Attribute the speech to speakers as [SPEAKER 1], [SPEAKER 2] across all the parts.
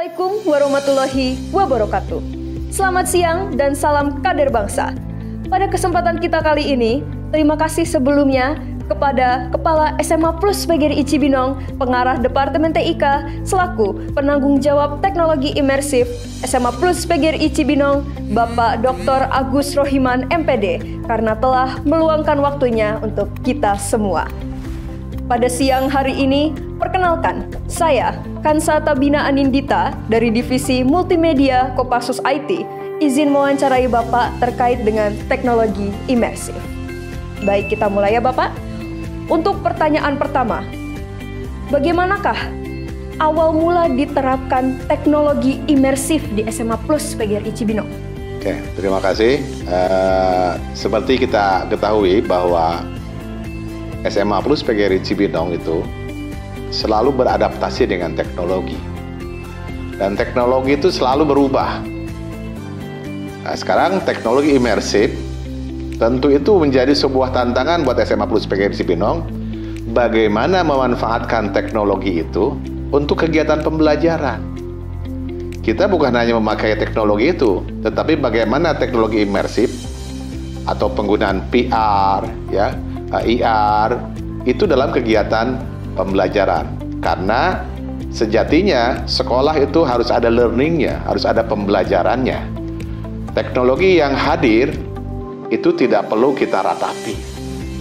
[SPEAKER 1] Assalamualaikum warahmatullahi wabarakatuh. Selamat siang dan salam kader bangsa. Pada kesempatan kita kali ini, terima kasih sebelumnya kepada Kepala SMA Plus PGRI Cibinong, Pengarah Departemen TIK, selaku penanggung jawab teknologi imersif SMA Plus PGRI Cibinong, Bapak Dr. Agus Rohiman MPD, karena telah meluangkan waktunya untuk kita semua. Pada siang hari ini, perkenalkan, saya Kansa Tabina Anindita dari Divisi Multimedia Kopassus IT, izin mewawancarai Bapak terkait dengan teknologi imersif. Baik, kita mulai ya Bapak. Untuk pertanyaan pertama, bagaimanakah awal mula diterapkan teknologi imersif di SMA Plus PGRI Cibinong?
[SPEAKER 2] Oke, terima kasih. Seperti kita ketahui bahwa SMA Plus PGRI Cibinong itu selalu beradaptasi dengan teknologi. Dan teknologi itu selalu berubah. Nah, sekarang teknologi imersif tentu itu menjadi sebuah tantangan buat SMA Plus PGRI Cibinong. Bagaimana memanfaatkan teknologi itu untuk kegiatan pembelajaran. Kita bukan hanya memakai teknologi itu, tetapi bagaimana teknologi imersif atau penggunaan PR, ya, IR itu dalam kegiatan pembelajaran. Karena sejatinya sekolah itu harus ada learningnya, harus ada pembelajarannya. Teknologi yang hadir itu tidak perlu kita ratapi.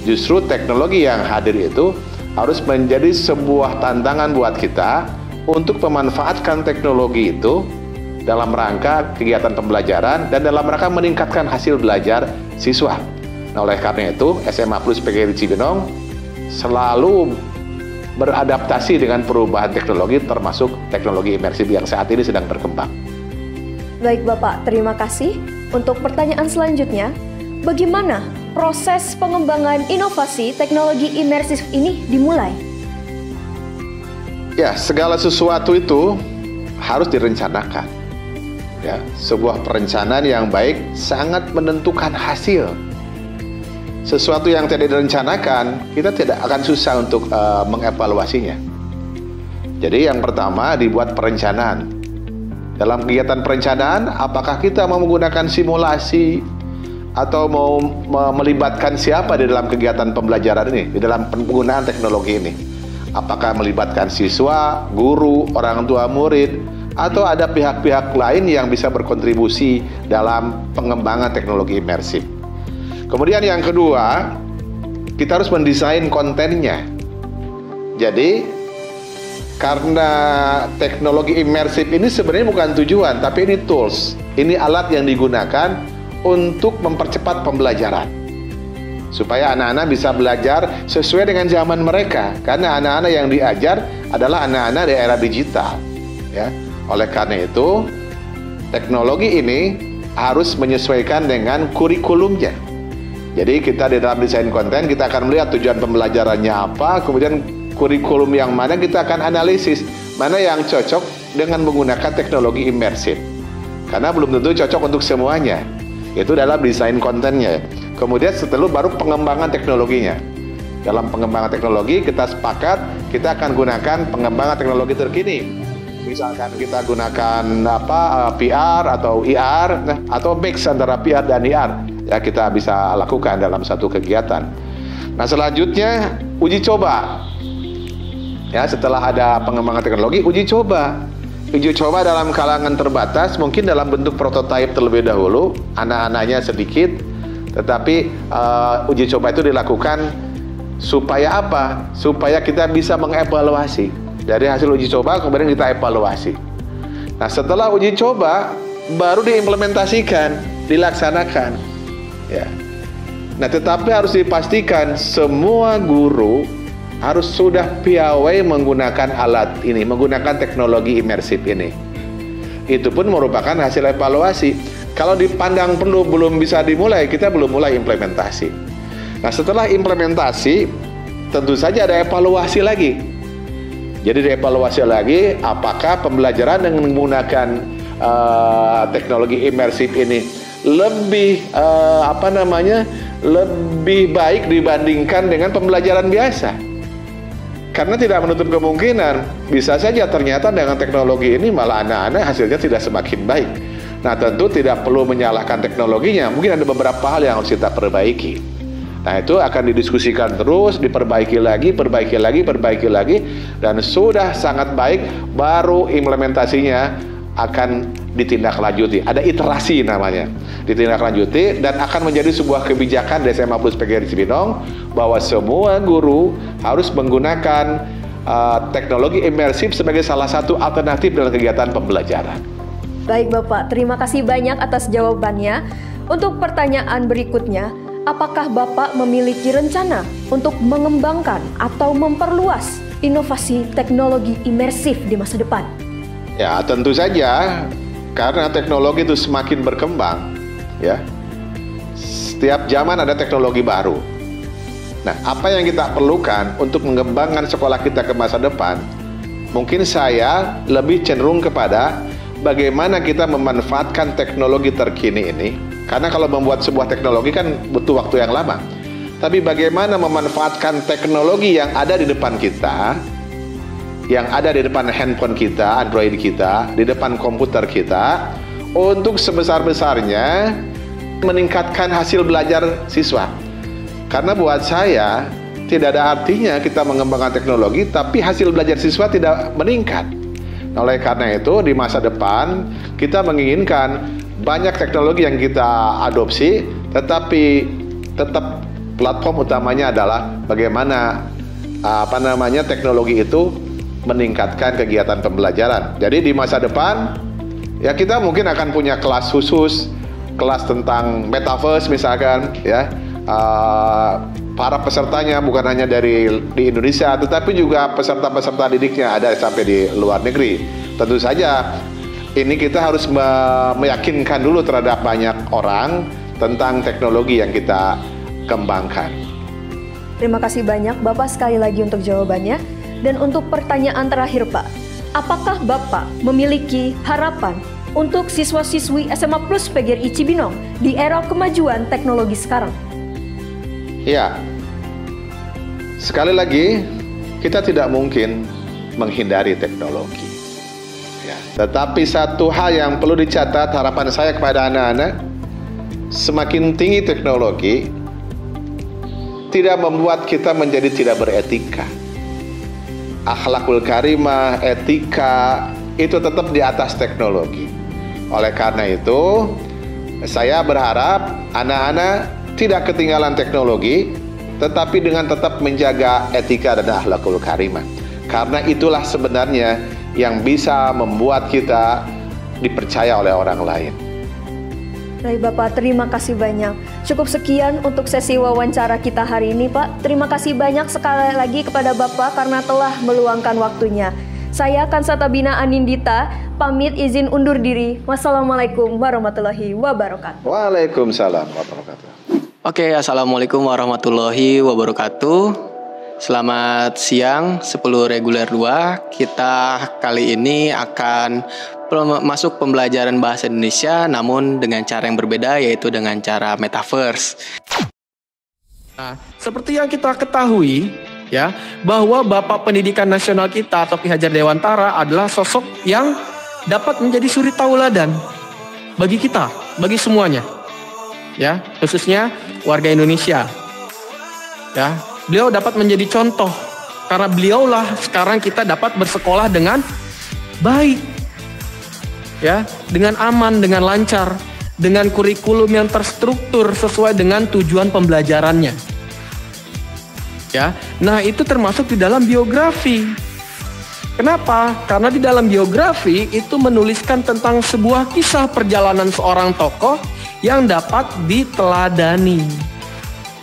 [SPEAKER 2] Justru teknologi yang hadir itu harus menjadi sebuah tantangan buat kita untuk memanfaatkan teknologi itu dalam rangka kegiatan pembelajaran dan dalam rangka meningkatkan hasil belajar siswa. Nah, oleh karena itu, SMA Plus PGRI Cibinong selalu beradaptasi dengan perubahan teknologi, termasuk teknologi imersif yang saat ini sedang berkembang.
[SPEAKER 1] Baik Bapak, terima kasih. Untuk pertanyaan selanjutnya, bagaimana proses pengembangan inovasi teknologi imersif ini dimulai?
[SPEAKER 2] Ya, segala sesuatu itu harus direncanakan. Ya, sebuah perencanaan yang baik sangat menentukan hasil. Sesuatu yang tidak direncanakan, kita tidak akan susah untuk mengevaluasinya. Jadi yang pertama dibuat perencanaan. Dalam kegiatan perencanaan, apakah kita mau menggunakan simulasi atau mau melibatkan siapa di dalam kegiatan pembelajaran ini, di dalam penggunaan teknologi ini? Apakah melibatkan siswa, guru, orang tua murid, atau ada pihak-pihak lain yang bisa berkontribusi dalam pengembangan teknologi imersif? Kemudian yang kedua, kita harus mendesain kontennya. Jadi, karena teknologi imersif ini sebenarnya bukan tujuan, tapi ini tools. Ini alat yang digunakan untuk mempercepat pembelajaran. Supaya anak-anak bisa belajar sesuai dengan zaman mereka. Karena anak-anak yang diajar adalah anak-anak di era digital. Ya. Oleh karena itu, teknologi ini harus menyesuaikan dengan kurikulumnya. Jadi kita di dalam desain konten, kita akan melihat tujuan pembelajarannya apa, kemudian kurikulum yang mana kita akan analisis, mana yang cocok dengan menggunakan teknologi imersif. Karena belum tentu cocok untuk semuanya. Itu dalam desain kontennya. Kemudian setelah baru pengembangan teknologinya. Dalam pengembangan teknologi kita sepakat, kita akan gunakan pengembangan teknologi terkini. Misalkan kita gunakan PR atau IR, atau mix antara PR dan IR. Ya, kita bisa lakukan dalam satu kegiatan. Nah, selanjutnya uji coba. Ya, setelah ada pengembangan teknologi, uji coba. Uji coba dalam kalangan terbatas, mungkin dalam bentuk prototipe terlebih dahulu, anak-anaknya sedikit, tetapi uji coba itu dilakukan supaya apa? Supaya kita bisa mengevaluasi. Dari hasil uji coba, kemudian kita evaluasi. Nah, setelah uji coba, baru diimplementasikan, dilaksanakan. Ya. Nah, tetapi harus dipastikan semua guru harus sudah piawai menggunakan alat ini, menggunakan teknologi imersif ini. Itu pun merupakan hasil evaluasi. Kalau dipandang perlu belum bisa dimulai, kita belum mulai implementasi. Nah, setelah implementasi, tentu saja ada evaluasi lagi. Jadi dievaluasi lagi, apakah pembelajaran dengan menggunakan teknologi imersif ini lebih lebih baik dibandingkan dengan pembelajaran biasa. Karena tidak menutup kemungkinan, bisa saja ternyata dengan teknologi ini malah anak-anak hasilnya tidak semakin baik. Nah, tentu tidak perlu menyalahkan teknologinya, mungkin ada beberapa hal yang harus kita perbaiki. Nah, itu akan didiskusikan terus, diperbaiki lagi, dan sudah sangat baik, baru implementasinya akan ditindaklanjuti. Ada iterasi namanya, ditindaklanjuti, dan akan menjadi sebuah kebijakan di SMA Plus PGRI Cibinong bahwa semua guru harus menggunakan teknologi imersif sebagai salah satu alternatif dalam kegiatan pembelajaran.
[SPEAKER 1] Baik Bapak, terima kasih banyak atas jawabannya. Untuk pertanyaan berikutnya, apakah Bapak memiliki rencana untuk mengembangkan atau memperluas inovasi teknologi imersif di masa depan?
[SPEAKER 2] Ya, tentu saja, karena teknologi itu semakin berkembang, ya. Setiap zaman ada teknologi baru. Nah, apa yang kita perlukan untuk mengembangkan sekolah kita ke masa depan? Mungkin saya lebih cenderung kepada bagaimana kita memanfaatkan teknologi terkini ini. Karena kalau membuat sebuah teknologi kan butuh waktu yang lama. Tapi bagaimana memanfaatkan teknologi yang ada di depan kita, yang ada di depan handphone kita, Android kita, di depan komputer kita, untuk sebesar-besarnya meningkatkan hasil belajar siswa. Karena buat saya, tidak ada artinya kita mengembangkan teknologi, tapi hasil belajar siswa tidak meningkat. Nah, oleh karena itu, di masa depan, kita menginginkan banyak teknologi yang kita adopsi, tetapi tetap platform utamanya adalah bagaimana teknologi itu meningkatkan kegiatan pembelajaran. Jadi di masa depan ya kita mungkin akan punya kelas khusus, kelas tentang metaverse misalkan, ya. Para pesertanya bukan hanya di Indonesia, tetapi juga peserta-peserta didiknya ada sampai di luar negeri. Tentu saja ini kita harus meyakinkan dulu terhadap banyak orang tentang teknologi yang kita kembangkan.
[SPEAKER 1] Terima kasih banyak Bapak sekali lagi untuk jawabannya. Dan untuk pertanyaan terakhir Pak, apakah Bapak memiliki harapan untuk siswa-siswi SMA Plus PGRI Cibinong di era kemajuan teknologi sekarang?
[SPEAKER 2] Ya, sekali lagi kita tidak mungkin menghindari teknologi. Ya, tetapi satu hal yang perlu dicatat, harapan saya kepada anak-anak, semakin tinggi teknologi tidak membuat kita menjadi tidak beretika. Akhlakul karimah, etika itu tetap di atas teknologi. Oleh karena itu, saya berharap anak-anak tidak ketinggalan teknologi, tetapi dengan tetap menjaga etika dan akhlakul karimah. Karena itulah sebenarnya yang bisa membuat kita dipercaya oleh orang lain.
[SPEAKER 1] Baik Bapak, terima kasih banyak. Cukup sekian untuk sesi wawancara kita hari ini Pak. Terima kasih banyak sekali lagi kepada Bapak karena telah meluangkan waktunya. Saya Kansatabina Anindita, pamit izin undur diri. Wassalamualaikum warahmatullahi wabarakatuh.
[SPEAKER 2] Waalaikumsalam warahmatullahi wabarakatuh.
[SPEAKER 3] Oke, assalamualaikum warahmatullahi wabarakatuh. Selamat siang, 10 reguler 2. Kita kali ini akan masuk pembelajaran bahasa Indonesia, namun dengan cara yang berbeda, yaitu dengan cara metaverse.
[SPEAKER 4] Nah, seperti yang kita ketahui, ya, bahwa Bapak Pendidikan Nasional kita atau Ki Hajar Dewantara adalah sosok yang dapat menjadi suri tauladan bagi kita, bagi semuanya, ya, khususnya warga Indonesia. Ya, beliau dapat menjadi contoh karena beliaulah sekarang kita dapat bersekolah dengan baik, ya, dengan aman, dengan lancar, dengan kurikulum yang terstruktur sesuai dengan tujuan pembelajarannya. Ya, nah itu termasuk di dalam biografi. Kenapa? Karena di dalam biografi itu menuliskan tentang sebuah kisah perjalanan seorang tokoh yang dapat diteladani.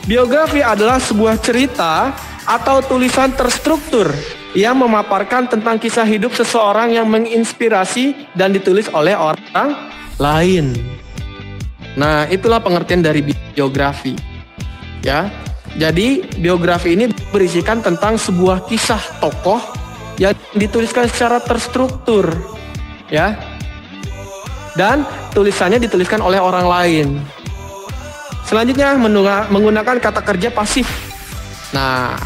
[SPEAKER 4] Biografi adalah sebuah cerita atau tulisan terstruktur yang memaparkan tentang kisah hidup seseorang yang menginspirasi dan ditulis oleh orang lain. Nah, itulah pengertian dari biografi. Ya. Jadi, biografi ini berisikan tentang sebuah kisah tokoh yang dituliskan secara terstruktur, ya. Dan tulisannya dituliskan oleh orang lain. Selanjutnya menggunakan kata kerja pasif. Nah,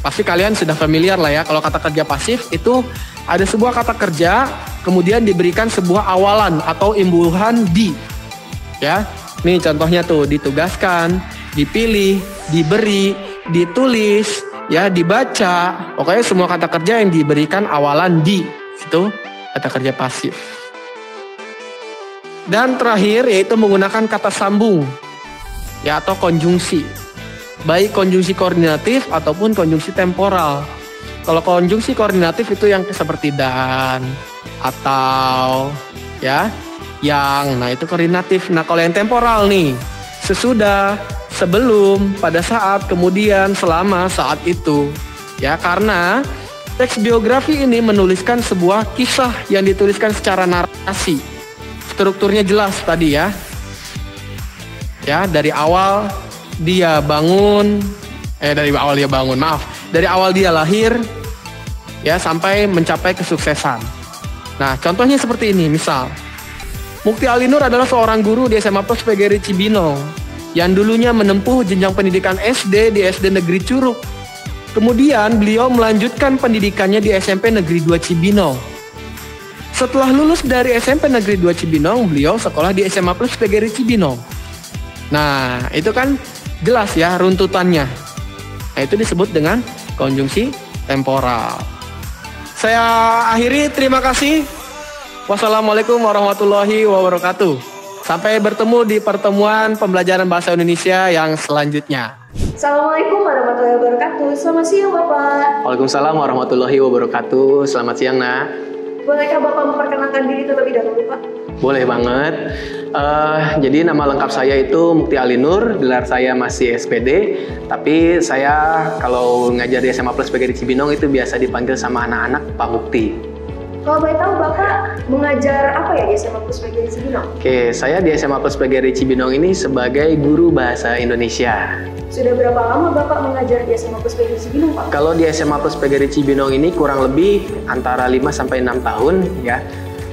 [SPEAKER 4] pasti kalian sudah familiar lah ya. Kalau kata kerja pasif itu ada sebuah kata kerja, kemudian diberikan sebuah awalan atau imbuhan di. Ya, nih contohnya tuh ditugaskan, dipilih, diberi, ditulis, ya dibaca. Pokoknya semua kata kerja yang diberikan awalan di itu kata kerja pasif. Dan terakhir yaitu menggunakan kata sambung, ya atau konjungsi. Baik konjungsi koordinatif ataupun konjungsi temporal. Kalau konjungsi koordinatif itu yang seperti dan, atau, ya, yang. Nah itu koordinatif. Nah kalau yang temporal nih, sesudah, sebelum, pada saat, kemudian, selama, saat itu. Ya karena teks biografi ini menuliskan sebuah kisah yang dituliskan secara narasi. Strukturnya jelas tadi ya. Ya dari awal dia bangun, dari awal dia lahir, ya sampai mencapai kesuksesan. Nah contohnya seperti ini, misal Mukti Alinur adalah seorang guru di SMA Plus PGRI Cibinong yang dulunya menempuh jenjang pendidikan SD di SD Negeri Curug. Kemudian beliau melanjutkan pendidikannya di SMP Negeri 2 Cibinong. Setelah lulus dari SMP Negeri 2 Cibinong, beliau sekolah di SMA Plus PGRI Cibinong. Nah, itu kan jelas ya runtutannya. Nah, itu disebut dengan konjungsi temporal. Saya akhiri, terima kasih. Wassalamualaikum warahmatullahi wabarakatuh. Sampai bertemu di pertemuan pembelajaran bahasa Indonesia yang selanjutnya.
[SPEAKER 1] Assalamualaikum warahmatullahi wabarakatuh. Selamat siang Bapak.
[SPEAKER 3] Waalaikumsalam warahmatullahi wabarakatuh. Selamat siang, Nak.
[SPEAKER 1] Bolehkah Bapak memperkenalkan diri terlebih dahulu, Pak?
[SPEAKER 3] Boleh banget. Jadi nama lengkap saya itu Mukti Alinur, gelar saya masih SPD. Tapi saya kalau ngajar di SMA Plus PGRI Cibinong itu biasa dipanggil sama anak-anak Pak Mukti.
[SPEAKER 1] Kalau boleh tahu Bapak mengajar apa ya di SMA Plus PGRI Cibinong?
[SPEAKER 3] Oke, saya di SMA Plus PGRI Cibinong ini sebagai guru bahasa Indonesia.
[SPEAKER 1] Sudah berapa lama Bapak mengajar di SMA Plus PGRI Cibinong, Pak?
[SPEAKER 3] Kalau di SMA Plus PGRI Cibinong ini kurang lebih antara 5-6 tahun ya.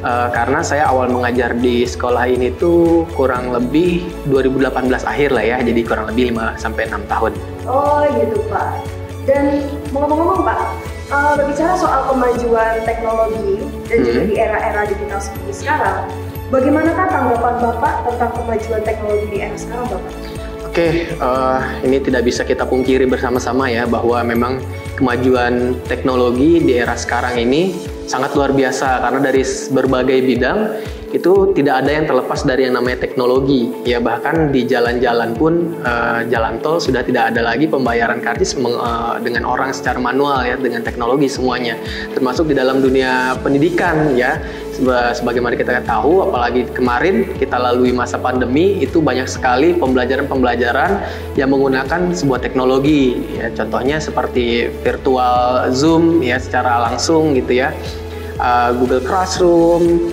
[SPEAKER 3] Karena saya awal mengajar di sekolah ini tuh kurang lebih 2018 akhir lah ya. Jadi kurang lebih 5-6 tahun.
[SPEAKER 1] Oh gitu Pak. Dan ngomong-ngomong Pak, berbicara soal kemajuan teknologi dan juga di era-era digital seperti sekarang, bagaimanakah tanggapan Bapak tentang kemajuan teknologi di era sekarang Bapak?
[SPEAKER 3] Oke, ini tidak bisa kita pungkiri bersama-sama ya bahwa memang kemajuan teknologi di era sekarang ini sangat luar biasa karena dari berbagai bidang itu tidak ada yang terlepas dari yang namanya teknologi ya, bahkan di jalan-jalan pun jalan tol sudah tidak ada lagi pembayaran karcis dengan orang secara manual ya, dengan teknologi semuanya, termasuk di dalam dunia pendidikan ya. Sebagaimana kita tahu, apalagi kemarin kita lalui masa pandemi, itu banyak sekali pembelajaran-pembelajaran yang menggunakan sebuah teknologi ya, contohnya seperti virtual Zoom ya secara langsung gitu ya, Google Classroom,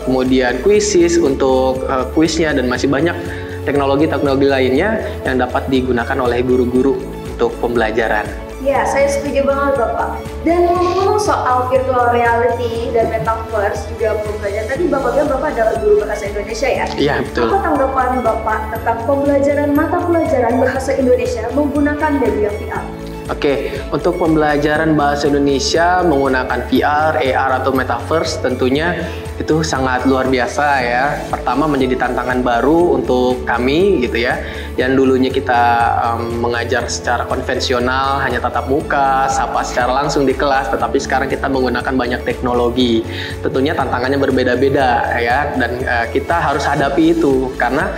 [SPEAKER 3] kemudian Quizzes untuk kuisnya, dan masih banyak teknologi-teknologi lainnya yang dapat digunakan oleh guru-guru untuk pembelajaran.
[SPEAKER 1] Ya, saya setuju banget Bapak. Dan ngomong soal virtual reality dan metaverse juga pembelajaran, tadi Bapak bilang Bapak adalah guru bahasa Indonesia ya?
[SPEAKER 3] Iya, betul.
[SPEAKER 1] Apa tanggapan Bapak tentang pembelajaran mata pelajaran bahasa Indonesia menggunakan media VR?
[SPEAKER 3] Oke, untuk pembelajaran bahasa Indonesia menggunakan VR, AR atau Metaverse tentunya itu sangat luar biasa ya. Pertama menjadi tantangan baru untuk kami gitu ya. Yang dulunya kita mengajar secara konvensional, hanya tatap muka, sapa secara langsung di kelas, tetapi sekarang kita menggunakan banyak teknologi. Tentunya tantangannya berbeda-beda ya, dan kita harus hadapi itu karena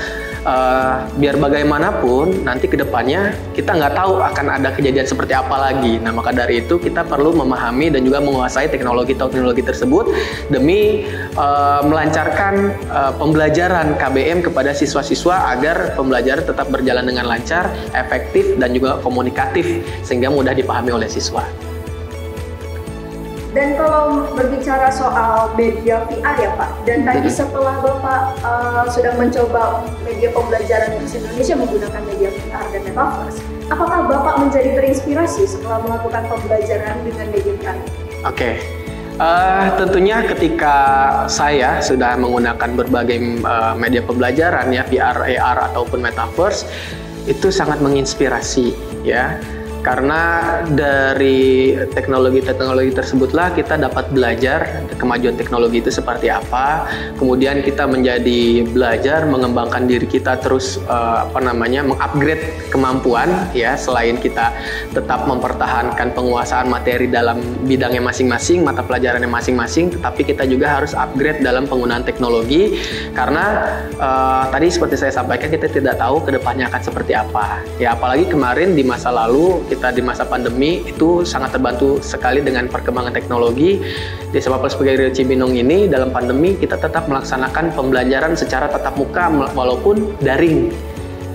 [SPEAKER 3] biar bagaimanapun nanti kedepannya kita nggak tahu akan ada kejadian seperti apa lagi. Nah maka dari itu kita perlu memahami dan juga menguasai teknologi-teknologi tersebut demi melancarkan pembelajaran KBM kepada siswa-siswa agar pembelajaran tetap berjalan dengan lancar, efektif dan juga komunikatif sehingga mudah dipahami oleh siswa.
[SPEAKER 1] Dan kalau berbicara soal media VR ya Pak, dan tadi setelah Bapak sudah mencoba media pembelajaran bahasa Indonesia menggunakan media VR dan Metaverse, apakah Bapak menjadi terinspirasi setelah melakukan pembelajaran dengan media VR?
[SPEAKER 3] Oke. Tentunya ketika saya sudah menggunakan berbagai media pembelajaran ya, VR, AR ataupun Metaverse, itu sangat menginspirasi ya. Karena dari teknologi-teknologi tersebutlah kita dapat belajar kemajuan teknologi itu seperti apa. Kemudian kita menjadi belajar mengembangkan diri kita terus mengupgrade kemampuan ya, selain kita tetap mempertahankan penguasaan materi dalam bidangnya masing-masing, mata pelajarannya masing-masing, tetapi kita juga harus upgrade dalam penggunaan teknologi karena tadi seperti saya sampaikan kita tidak tahu kedepannya akan seperti apa. Ya apalagi kemarin di masa lalu kita di masa pandemi itu sangat terbantu sekali dengan perkembangan teknologi. Di SMA Plus PGRI Cibinong ini dalam pandemi kita tetap melaksanakan pembelajaran secara tatap muka walaupun daring.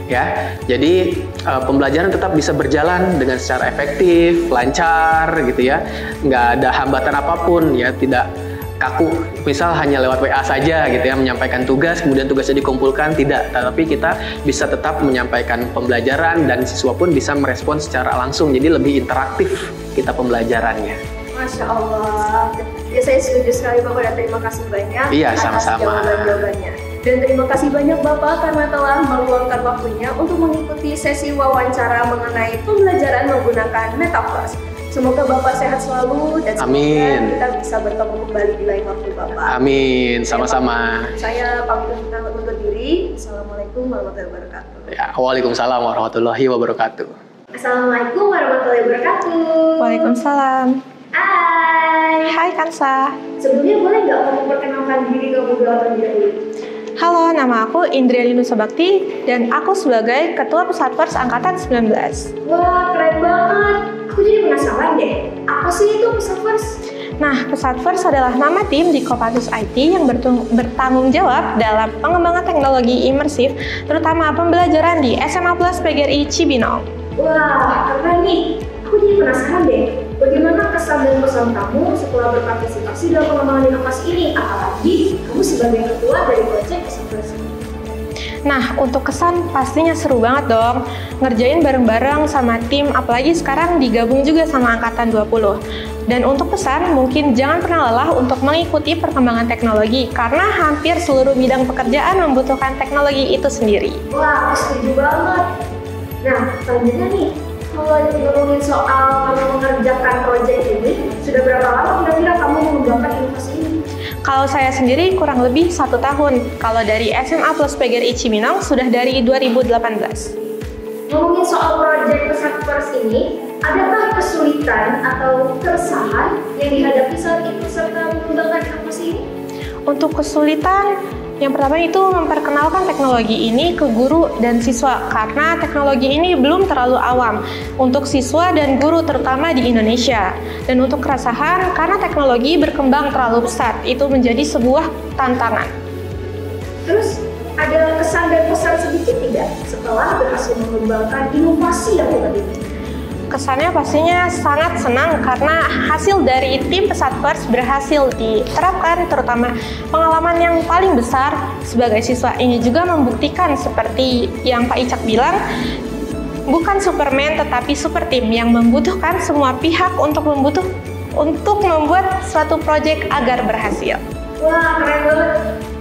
[SPEAKER 3] Ya, jadi pembelajaran tetap bisa berjalan dengan secara efektif, lancar gitu ya, nggak ada hambatan apapun ya, tidak kaku, misal hanya lewat WA saja gitu ya, menyampaikan tugas, kemudian tugasnya dikumpulkan, tidak. Tapi kita bisa tetap menyampaikan pembelajaran dan siswa pun bisa merespon secara langsung, jadi lebih interaktif kita pembelajarannya.
[SPEAKER 1] Masya Allah. Ya saya setuju sekali Bapak dan terima kasih banyak atas jawaban-jawabannya. Dan terima kasih banyak Bapak karena telah meluangkan waktunya untuk mengikuti sesi wawancara mengenai pembelajaran menggunakan Metaverse. Semoga Bapak sehat selalu dan semoga kita bisa bertemu kembali di lain waktu Bapak.
[SPEAKER 3] Amin, sama-sama.
[SPEAKER 1] Saya pamit undur diri. Assalamualaikum warahmatullahi wabarakatuh.
[SPEAKER 3] Ya, waalaikumsalam warahmatullahi wabarakatuh.
[SPEAKER 1] Assalamualaikum warahmatullahi wabarakatuh.
[SPEAKER 5] Waalaikumsalam. Hai Kansa.
[SPEAKER 1] Sebelumnya boleh nggak kamu perkenalkan diri kamu terlebih dahulu?
[SPEAKER 5] Halo, nama aku Indriani Nusabakti dan aku sebagai Ketua Pesatverse Angkatan 19.
[SPEAKER 1] Wah, keren banget. Aku jadi penasaran deh, apa sih itu Pesatverse?
[SPEAKER 5] Nah, Pesatverse adalah nama tim di Kopassus IT yang bertanggung jawab dalam pengembangan teknologi imersif, terutama pembelajaran di SMA Plus PGRI Cibinong.
[SPEAKER 1] Wah, keren nih. Aku jadi penasaran deh, bagaimana kesan dan pesan kamu setelah berpartisipasi dalam pengembangan inovasi ini? Apalagi kamu sebagai ketua dari proyek Pesatverse.
[SPEAKER 5] Nah, untuk kesan pastinya seru banget dong. Ngerjain bareng-bareng sama tim, apalagi sekarang digabung juga sama Angkatan 20. Dan untuk pesan, mungkin jangan pernah lelah untuk mengikuti perkembangan teknologi, karena hampir seluruh bidang pekerjaan membutuhkan teknologi itu sendiri.
[SPEAKER 1] Wah, aku setuju banget. Nah, selanjutnya nih, kalau ngomongin soal kamu mengerjakan proyek ini, sudah berapa lama kira-kira kamu mengembangkan inovasi ini?
[SPEAKER 5] Kalau saya sendiri kurang lebih 1 tahun. Kalau dari SMA Plus PGRI Cibinong sudah dari 2018.
[SPEAKER 1] Ngomongin soal proyek Pesatverse ini, adakah kesulitan atau keresahan yang dihadapi saat ikut serta mengembangkan inovasi ini?
[SPEAKER 5] Untuk kesulitan, yang pertama itu memperkenalkan teknologi ini ke guru dan siswa karena teknologi ini belum terlalu awam untuk siswa dan guru terutama di Indonesia. Dan untuk keresahan karena teknologi berkembang terlalu pesat, itu menjadi sebuah tantangan.
[SPEAKER 1] Terus ada kesan dan pesan sedikit tidak setelah berhasil mengembangkan inovasi yang hebat ini?
[SPEAKER 5] Kesannya pastinya sangat senang karena hasil dari tim Pesatverse berhasil diterapkan, terutama pengalaman yang paling besar sebagai siswa ini juga membuktikan seperti yang Pak Icak bilang, bukan Superman tetapi super tim yang membutuhkan semua pihak untuk membuat suatu proyek agar berhasil.
[SPEAKER 1] Wah, keren banget.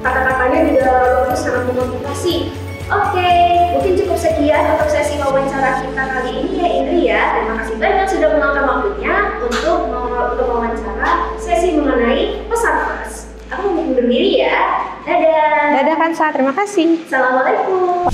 [SPEAKER 1] Kata-katanya juga bagus, sangat memotivasi. Oke, mungkin cukup sekian untuk sesi wawancara kita kali ini ya Indri ya. Terima kasih banyak sudah meluangkan waktunya untuk mewawancara sesi mengenai Pesatverse. Aku mau undur diri ya. Dadah.
[SPEAKER 5] Dadah Kansa, terima kasih.
[SPEAKER 1] Assalamualaikum.